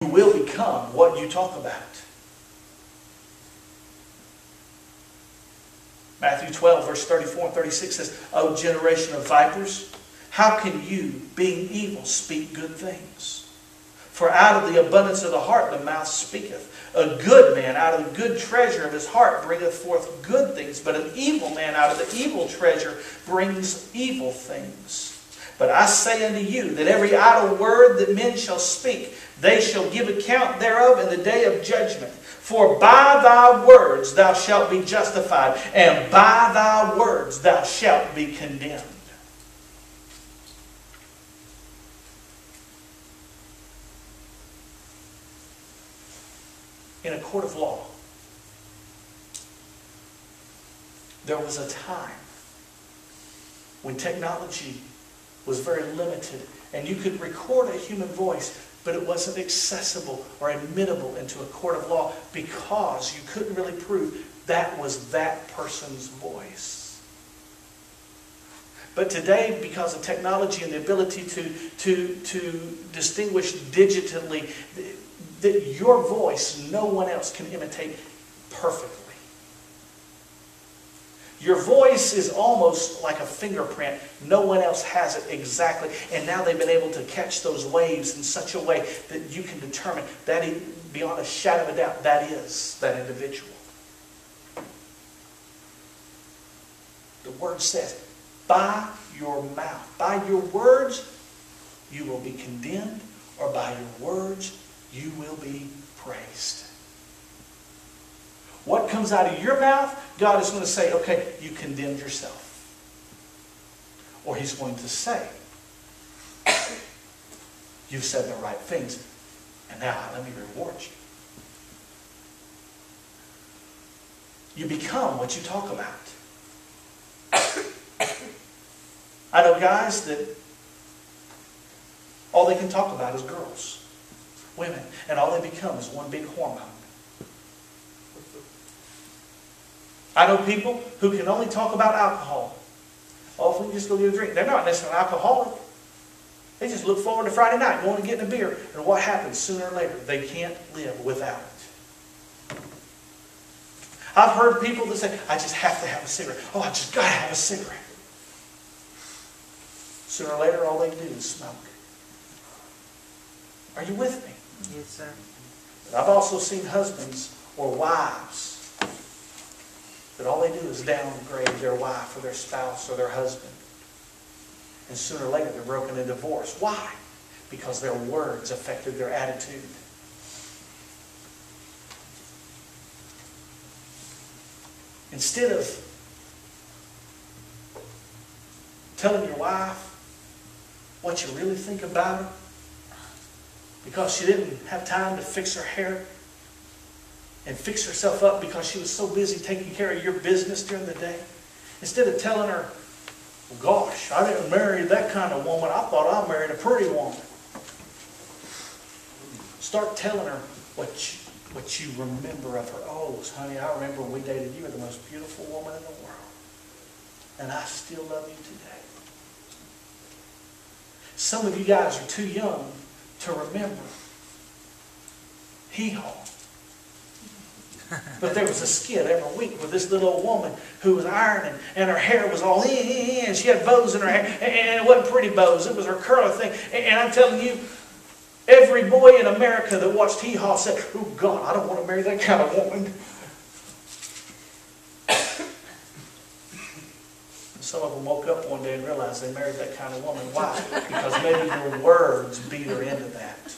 will become what you talk about. Matthew 12, verse 34 and 36 says, O generation of vipers, how can you, being evil, speak good things? For out of the abundance of the heart the mouth speaketh. A good man out of the good treasure of his heart bringeth forth good things, but an evil man out of the evil treasure brings evil things. But I say unto you that every idle word that men shall speak, they shall give account thereof in the day of judgment. For by thy words thou shalt be justified, and by thy words thou shalt be condemned. In a court of law, there was a time when technology was very limited, and you could record a human voice, but it wasn't accessible or admittable into a court of law because you couldn't really prove that was that person's voice. But today, because of technology and the ability to distinguish digitally, that your voice no one else can imitate perfectly. Your voice is almost like a fingerprint. No one else has it exactly. And now they've been able to catch those waves in such a way that you can determine that beyond a shadow of a doubt, that is that individual. The word says, by your mouth, by your words, you will be condemned, or by your words, you will be praised. What comes out of your mouth, God is going to say, okay, you condemned yourself. Or He's going to say, you've said the right things, and now let me reward you. You become what you talk about. I know guys that all they can talk about is girls, women, and all they become is one big hormone. I know people who can only talk about alcohol. Oh, if we can just go get a drink. They're not necessarily alcoholic. They just look forward to Friday night going and getting a beer. And what happens sooner or later? They can't live without it. I've heard people that say, I just have to have a cigarette. Oh, I just got to have a cigarette. Sooner or later, all they do is smoke. Are you with me? Yes, sir. But I've also seen husbands or wives that all they do is downgrade their wife or their spouse or their husband. And sooner or later they're broken in divorce. Why? Because their words affected their attitude. Instead of telling your wife what you really think about her, because she didn't have time to fix her hair and fix herself up because she was so busy taking care of your business during the day. Instead of telling her, well, gosh, I didn't marry that kind of woman. I thought I married a pretty woman. Start telling her what you remember of her. Oh, honey, I remember when we dated. You were the most beautiful woman in the world. And I still love you today. Some of you guys are too young to remember Hee-Haw. But there was a skit every week with this little old woman who was ironing, and her hair was all and she had bows in her hair, and it wasn't pretty bows, it was her curly thing. And I'm telling you, every boy in America that watched Hee-Haw said, oh God, I don't want to marry that kind of woman. Some of them woke up one day and realized they married that kind of woman. Why? Because maybe your words beat her into that.